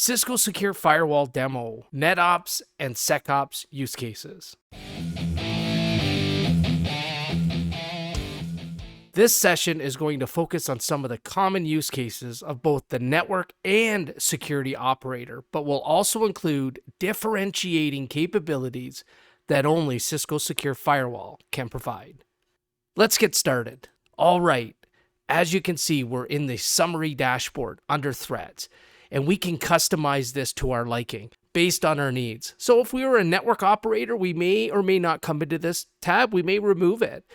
Cisco Secure Firewall Demo, NetOps and SecOps use cases. This session is going to focus on some of the common use cases of both the network and security operator, but will also include differentiating capabilities that only Cisco Secure Firewall can provide. Let's get started. All right, as you can see, we're in the summary dashboard under threats, and we can customize this to our liking based on our needs. So if we were a network operator, we may or may not come into this tab. We may remove it.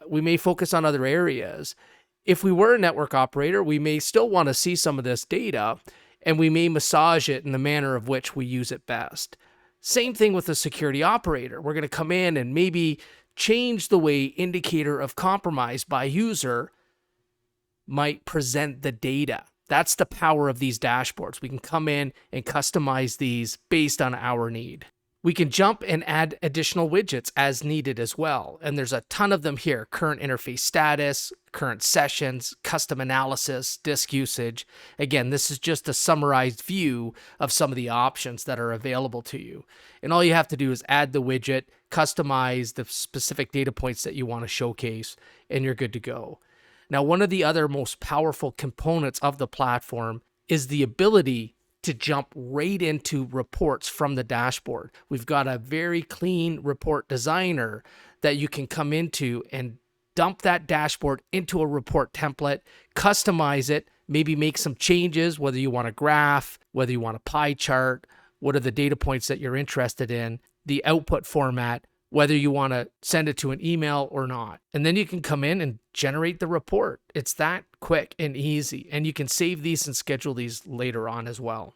We may focus on other areas. If we were a network operator, we may still want to see some of this data, and we may massage it in the manner of which we use it best. Same thing with the security operator. We're going to come in and maybe change the way indicator of compromise by user might present the data. That's the power of these dashboards. We can come in and customize these based on our need. We can jump and add additional widgets as needed as well. And there's a ton of them here: current interface status, current sessions, custom analysis, disk usage. Again, this is just a summarized view of some of the options that are available to you. And all you have to do is add the widget, customize the specific data points that you want to showcase, and you're good to go. Now, one of the other most powerful components of the platform is the ability to jump right into reports from the dashboard. We've got a very clean report designer that you can come into and dump that dashboard into a report template, customize it, maybe make some changes, whether you want a graph, whether you want a pie chart, what are the data points that you're interested in, the output format, whether you want to send it to an email or not. And then you can come in and generate the report. It's that quick and easy. And you can save these and schedule these later on as well.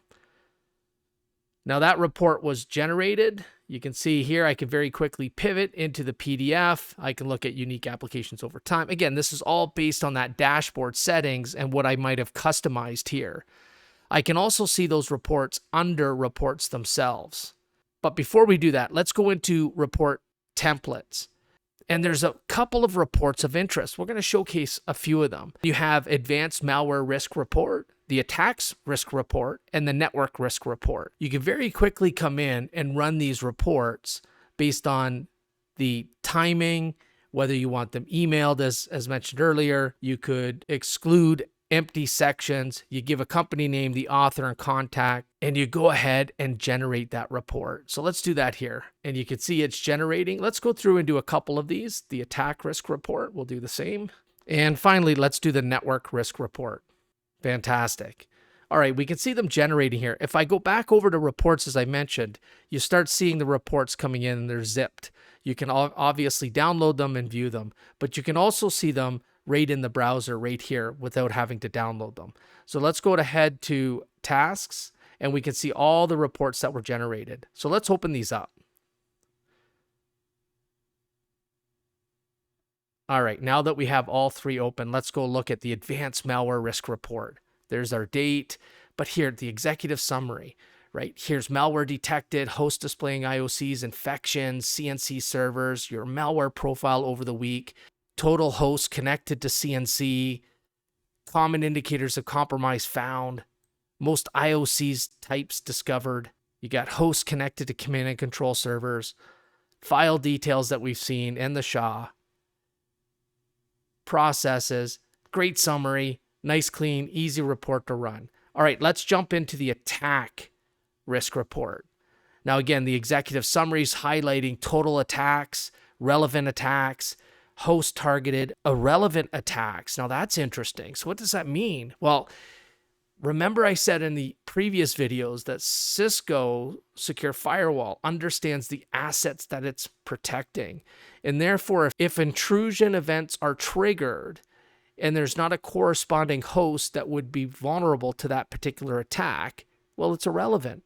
Now that report was generated. You can see here I can very quickly pivot into the PDF. I can look at unique applications over time. Again, this is all based on that dashboard settings and what I might have customized here. I can also see those reports under reports themselves. But before we do that, let's go into report templates. And there's a couple of reports of interest. We're going to showcase a few of them. You have advanced malware risk report, the attacks risk report, and the network risk report. You can very quickly come in and run these reports based on the timing, whether you want them emailed, as mentioned earlier. You could exclude empty sections. You give a company name, the author, and contact, and you go ahead and generate that report. So let's do that here. And you can see it's generating. Let's go through and do a couple of these. The attack risk report, we'll do the same. And finally, let's do the network risk report. Fantastic. All right, we can see them generating here. If I go back over to reports, as I mentioned, you start seeing the reports coming in and they're zipped. You can obviously download them and view them, but you can also see them right in the browser right here without having to download them. So let's go ahead to tasks and we can see all the reports that were generated. So let's open these up. All right, now that we have all three open, let's go look at the advanced malware risk report. There's our date, but here, the executive summary, right? Here's malware detected, host displaying IOCs, infections, CNC servers, your malware profile over the week, total hosts connected to CNC, common indicators of compromise found, most IOCs types discovered. You got hosts connected to command and control servers, file details that we've seen, and the SHA. Processes, great summary, nice, clean, easy report to run. All right, let's jump into the attack risk report. Now, again, the executive summary is highlighting total attacks, relevant attacks, host targeted, irrelevant attacks. Now, that's interesting. So what does that mean? Well, remember I said in the previous videos that Cisco Secure Firewall understands the assets that it's protecting. And therefore, if intrusion events are triggered and there's not a corresponding host that would be vulnerable to that particular attack, well, it's irrelevant.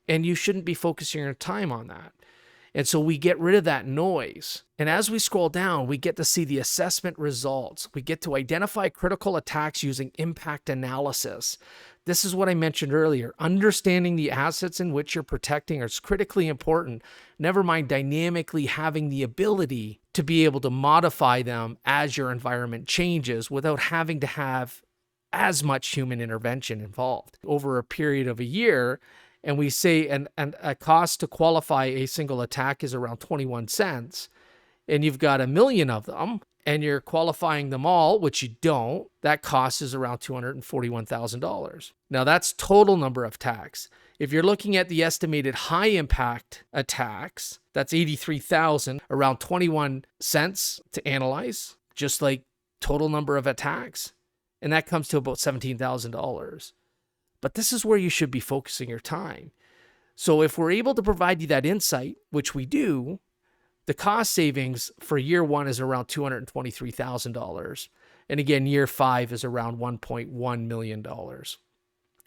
And you shouldn't be focusing your time on that. And so we get rid of that noise. And as we scroll down, we get to see the assessment results. We get to identify critical attacks using impact analysis. This is what I mentioned earlier. Understanding the assets in which you're protecting is critically important. Never mind dynamically having the ability to be able to modify them as your environment changes without having to have as much human intervention involved over a period of a year. And we say and a cost to qualify a single attack is around 21 cents, and you've got 1 million of them, and you're qualifying them all, which you don't, that cost is around $241,000. Now that's total number of attacks. If you're looking at the estimated high impact attacks, that's 83,000, around 21 cents to analyze, just like total number of attacks. And that comes to about $17,000. But this is where you should be focusing your time. So if we're able to provide you that insight, which we do, the cost savings for year 1 is around $223,000. And again, year 5 is around $1.1 million.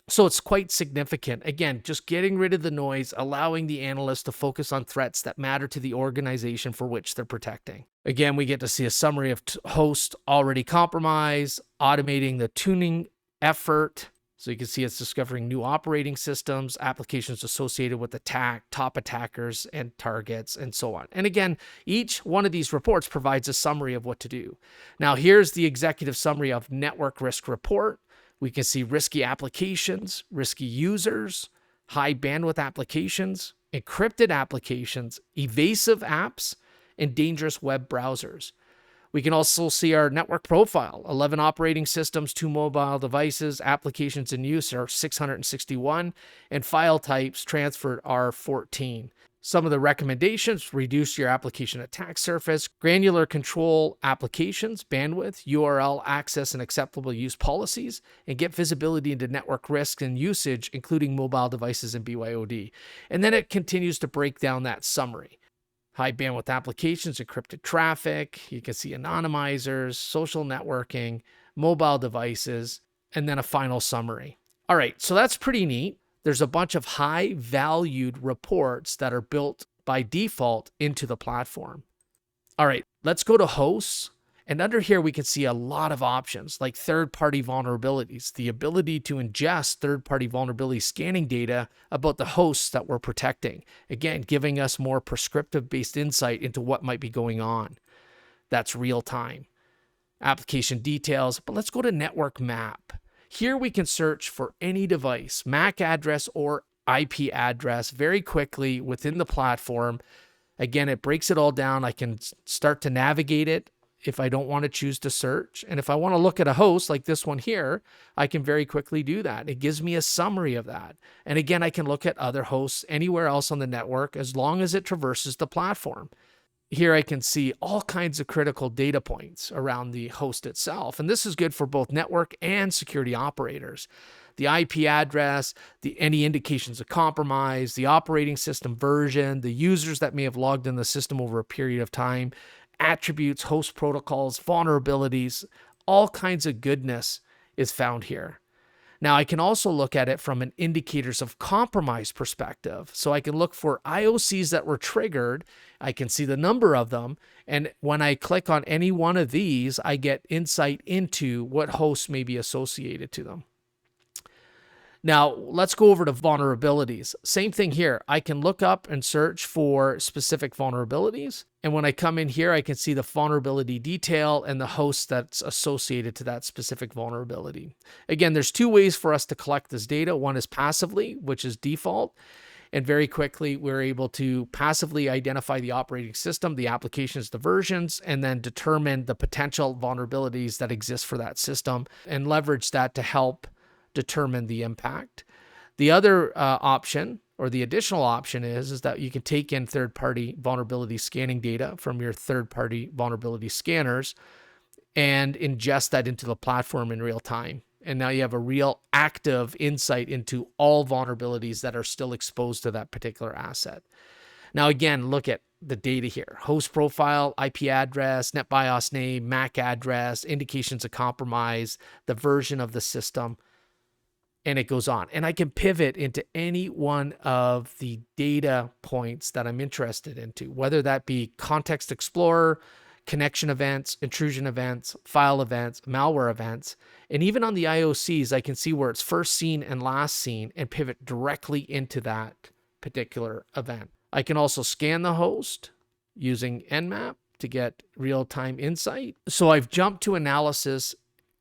So it's quite significant. Again, just getting rid of the noise, allowing the analyst to focus on threats that matter to the organization for which they're protecting. Again, we get to see a summary of hosts already compromised, automating the tuning effort. So you can see it's discovering new operating systems, applications associated with attack, top attackers and targets, and so on. And again, each one of these reports provides a summary of what to do. Now, here's the executive summary of network risk report. We can see risky applications, risky users, high bandwidth applications, encrypted applications, evasive apps, and dangerous web browsers. We can also see our network profile, 11 operating systems, 2 mobile devices, applications in use are 661, and file types transferred are 14. Some of the recommendations: reduce your application attack surface, granular control applications, bandwidth, URL access, and acceptable use policies, and get visibility into network risk and usage, including mobile devices and BYOD. And then it continues to break down that summary. High bandwidth applications, encrypted traffic, you can see anonymizers, social networking, mobile devices, and then a final summary. All right, so that's pretty neat. There's a bunch of high valued reports that are built by default into the platform. All right, let's go to hosts. And under here, we can see a lot of options like third-party vulnerabilities, the ability to ingest third-party vulnerability scanning data about the hosts that we're protecting. Again, giving us more prescriptive-based insight into what might be going on. That's real time. Application details, but let's go to network map. Here we can search for any device, MAC address or IP address very quickly within the platform. Again, it breaks it all down. I can start to navigate it if I don't want to choose to search. And if I want to look at a host like this one here, I can very quickly do that. It gives me a summary of that. And again, I can look at other hosts anywhere else on the network as long as it traverses the platform. Here I can see all kinds of critical data points around the host itself. And this is good for both network and security operators. The IP address, any indications of compromise, the operating system version, the users that may have logged in the system over a period of time, attributes, host protocols, vulnerabilities, all kinds of goodness is found here. Now, I can also look at it from an indicators of compromise perspective. So I can look for IOCs that were triggered. I can see the number of them. And when I click on any one of these, I get insight into what hosts may be associated to them. Now, let's go over to vulnerabilities. Same thing here. I can look up and search for specific vulnerabilities. And when I come in here, I can see the vulnerability detail and the host that's associated to that specific vulnerability. Again, there's 2 ways for us to collect this data. One is passively, which is default. And very quickly, we're able to passively identify the operating system, the applications, the versions, and then determine the potential vulnerabilities that exist for that system and leverage that to help determine the impact. The other option, or the additional option, is that you can take in third-party vulnerability scanning data from your third-party vulnerability scanners and ingest that into the platform in real time. And now you have a real active insight into all vulnerabilities that are still exposed to that particular asset. Now, again, look at the data here: host profile, IP address, NetBIOS name, MAC address, indications of compromise, the version of the system, and it goes on. And I can pivot into any one of the data points that I'm interested into, whether that be Context Explorer, connection events, intrusion events, file events, malware events. And even on the IOCs, I can see where it's first seen and last seen and pivot directly into that particular event. I can also scan the host using Nmap to get real-time insight. So I've jumped to analysis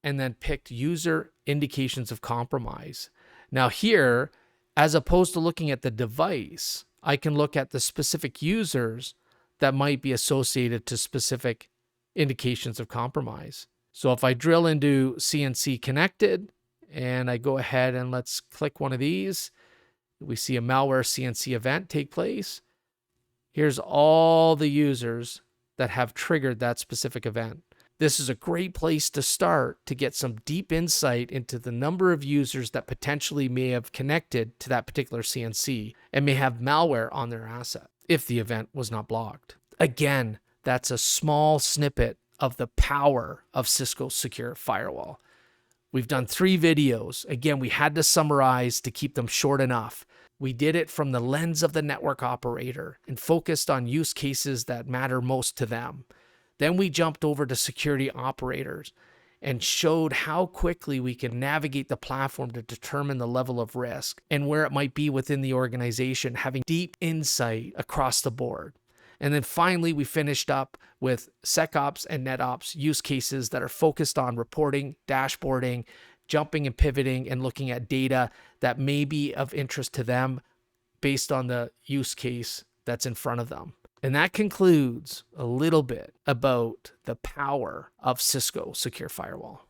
and then picked user indications of compromise. Now here, as opposed to looking at the device, I can look at the specific users that might be associated to specific indications of compromise. So if I drill into CNC connected and I go ahead and let's click one of these, we see a malware CNC event take place. Here's all the users that have triggered that specific event. This is a great place to start to get some deep insight into the number of users that potentially may have connected to that particular CNC and may have malware on their asset if the event was not blocked. Again, that's a small snippet of the power of Cisco Secure Firewall. We've done 3 videos. Again, we had to summarize to keep them short enough. We did it from the lens of the network operator and focused on use cases that matter most to them. Then we jumped over to security operators and showed how quickly we can navigate the platform to determine the level of risk and where it might be within the organization, having deep insight across the board. And then finally, we finished up with SecOps and NetOps use cases that are focused on reporting, dashboarding, jumping and pivoting, and looking at data that may be of interest to them based on the use case that's in front of them. And that concludes a little bit about the power of Cisco Secure Firewall.